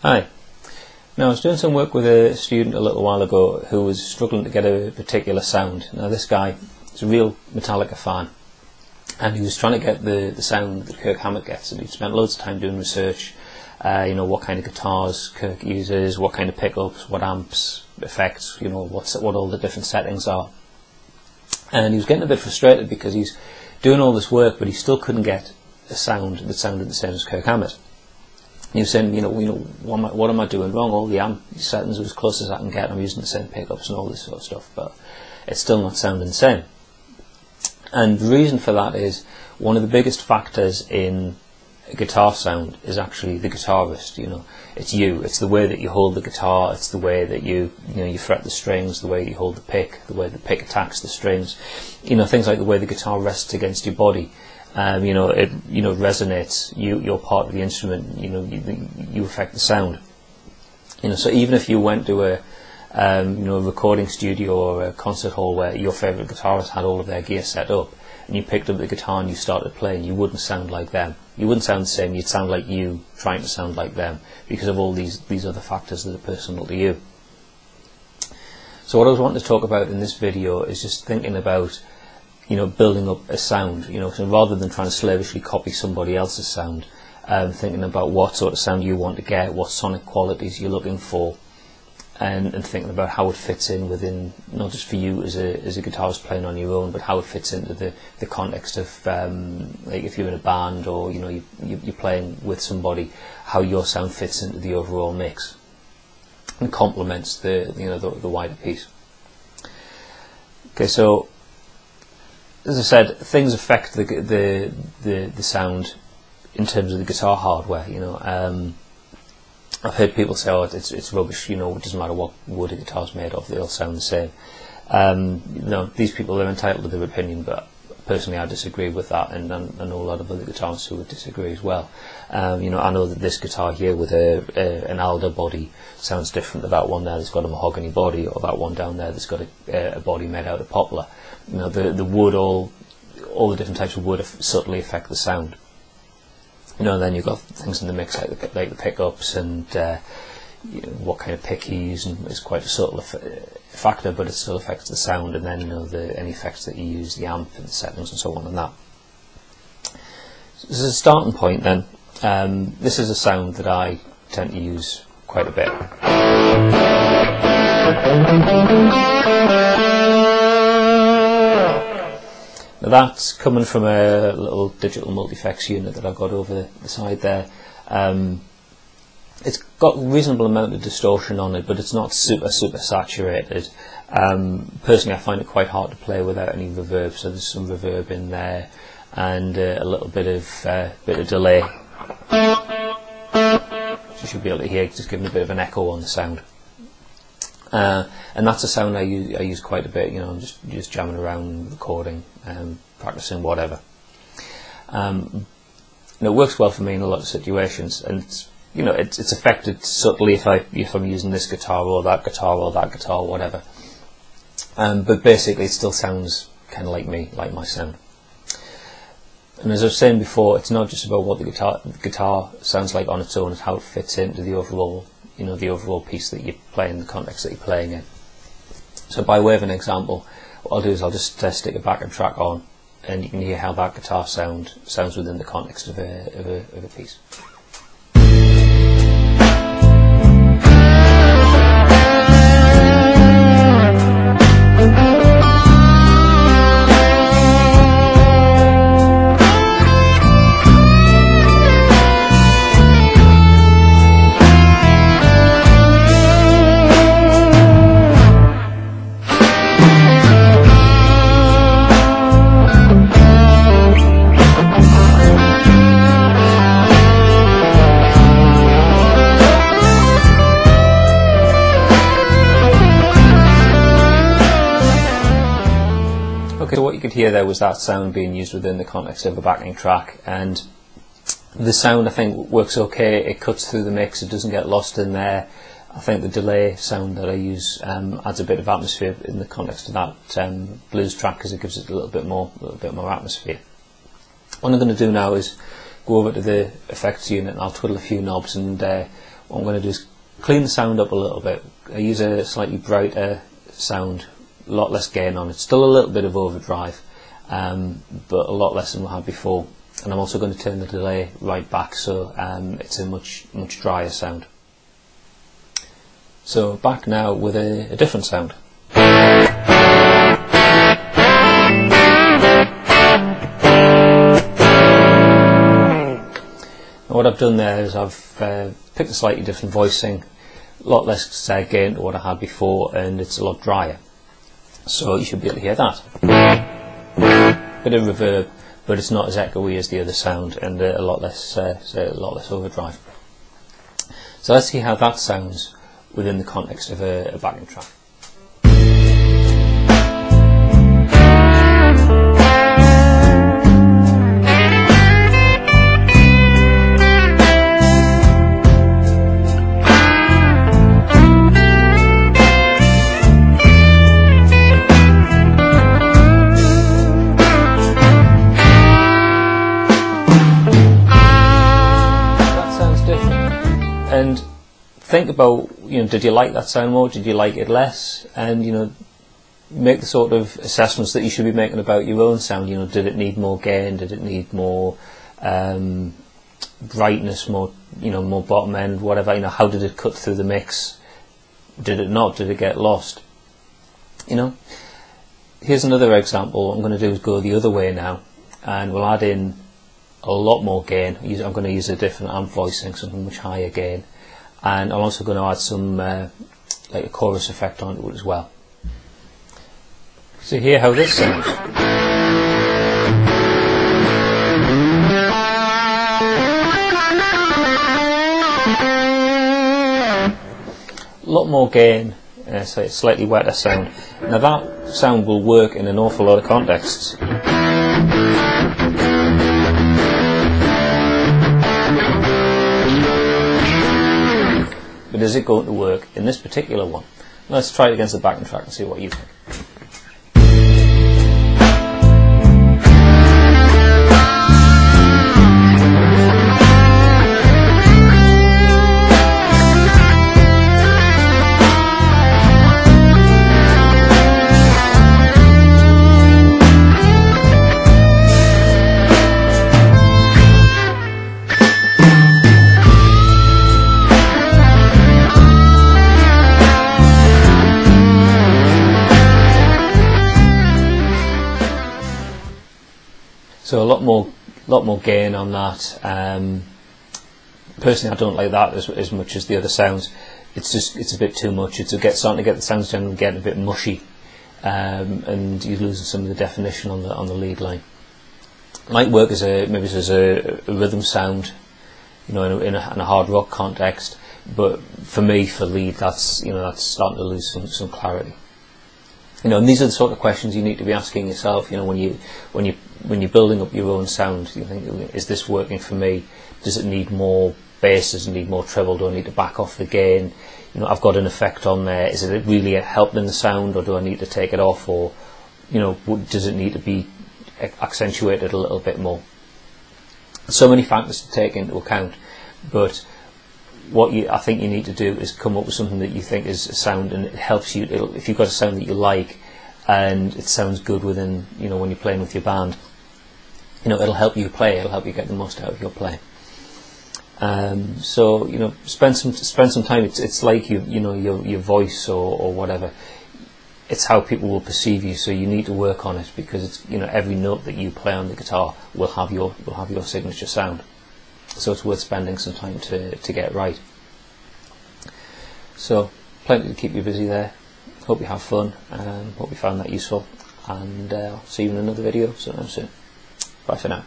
Hi. Now I was doing some work with a student a little while ago who was struggling to get a particular sound. Now this guy is a real Metallica fan, and he was trying to get the sound that Kirk Hammett gets, and he'd spent loads of time doing research, what kind of guitars Kirk uses, what kind of pickups, what amps, effects, what all the different settings are. And he was getting a bit frustrated because he's doing all this work but he still couldn't get a sound that sounded the same as Kirk Hammett. And he was saying, what am I doing wrong? All the amp settings are as close as I can get. I'm using the same pickups and all this sort of stuff, but it's still not sounding the same. And the reason for that is one of the biggest factors in a guitar sound is actually the guitarist. It's you. It's the way that you hold the guitar. It's the way that you fret the strings, the way you hold the pick, the way the pick attacks the strings. Things like the way the guitar rests against your body. It resonates. You're part of the instrument. You affect the sound. So even if you went to a recording studio or a concert hall where your favourite guitarist had all of their gear set up, and you picked up the guitar and you started playing, you wouldn't sound like them. You wouldn't sound the same. You'd sound like you trying to sound like them because of all these other factors that are personal to you. So what I was wanting to talk about in this video is just thinking about building up a sound, so rather than trying to slavishly copy somebody else's sound, thinking about what sort of sound you want to get, what sonic qualities you're looking for, and thinking about how it fits in within, not just for you as a guitarist playing on your own, but how it fits into the context of, like if you're in a band or you're playing with somebody, how your sound fits into the overall mix and complements the wider piece. Okay, so as I said, things affect the sound in terms of the guitar hardware. I've heard people say, "Oh, it's rubbish. It doesn't matter what wood a guitar's made of; they'll sound the same." These people are entitled to their opinion, but personally, I disagree with that, and I know a lot of other guitarists who would disagree as well. I know that this guitar here with an alder body sounds different to that one there that's got a mahogany body, or that one down there that's got a body made out of poplar. The wood, all the different types of wood subtly affect the sound. Then you've got things in the mix like the pickups and what kind of pick you use, and it's quite a subtle factor, but it still affects the sound. And then any effects that you use, the amp and the settings and so on and that. So as a starting point, then this is a sound that I tend to use quite a bit. Now that's coming from a little digital multi-effects unit that I've got over the side there. It's got a reasonable amount of distortion on it, but it's not super saturated. Personally, I find it quite hard to play without any reverb, so there's some reverb in there and a little bit of delay. You should be able to hear, just giving a bit of an echo on the sound. And that's a sound I use quite a bit. I'm just jamming around, recording, practicing, whatever. It works well for me in a lot of situations, and it's affected subtly if I'm using this guitar or that guitar or that guitar, whatever. But basically, it still sounds kind of like me, like my sound. And as I was saying before, it's not just about what the guitar sounds like on its own; it's how it fits into the overall. The overall piece that you play in the context that you're playing in. So by way of an example, what I'll do is I'll just stick a backing track on, and you can hear how that guitar sounds within the context of a piece. Okay, so what you could hear there was that sound being used within the context of a backing track, and the sound I think works okay. It cuts through the mix, it doesn't get lost in there. I think the delay sound that I use adds a bit of atmosphere in the context of that blues track, because it gives it a little bit more atmosphere. What I'm going to do now is go over to the effects unit and I'll twiddle a few knobs, and what I'm going to do is clean the sound up a little bit. I use a slightly brighter sound, a lot less gain on it. Still a little bit of overdrive, but a lot less than we had before. And I'm also going to turn the delay right back, so it's a much drier sound. So back now with a different sound. And what I've done there is I've picked a slightly different voicing, a lot less gain to what I had before, and it's a lot drier. So you should be able to hear that. Bit of reverb, but it's not as echoey as the other sound, and a lot less overdrive. So let's see how that sounds within the context of a backing track. And think about, did you like that sound more? Did you like it less? And make the sort of assessments that you should be making about your own sound. Did it need more gain? Did it need more brightness? More bottom end? Whatever. How did it cut through the mix? Did it not? Did it get lost? Here's another example. What I'm going to do is go the other way now, and we'll add in a lot more gain. I'm going to use a different amp voicing, something much higher gain, and I'm also going to add some like a chorus effect onto it as well. So hear how this sounds. A lot more gain, so it's slightly wetter sound. Now that sound will work in an awful lot of contexts. But is it going to work in this particular one? Let's try it against the backing track and see what you think. So a lot more gain on that. Personally, I don't like that as much as the other sounds. It's a bit too much. Starting to get the sounds generally getting a bit mushy, and you're losing some of the definition on the lead line. It might work as a rhythm sound, in a hard rock context. But for me, for lead, that's starting to lose some clarity. And these are the sort of questions you need to be asking yourself. When you're building up your own sound, you think, is this working for me? Does it need more bass? Does it need more treble? Do I need to back off the gain? I've got an effect on there. Is it really helping the sound, or do I need to take it off? Or does it need to be accentuated a little bit more? So many factors to take into account, but what I think you need to do is come up with something that you think is a sound, and it helps you. If you've got a sound that you like and it sounds good within, when you're playing with your band, it'll help you play. It'll help you get the most out of your play. So spend some time. It's like your voice or whatever. It's how people will perceive you. So you need to work on it, because it's every note that you play on the guitar will have your signature sound. So it's worth spending some time to get it right. So plenty to keep you busy there. Hope you have fun. Hope you found that useful. And I'll see you in another video sometime soon. Bye for now.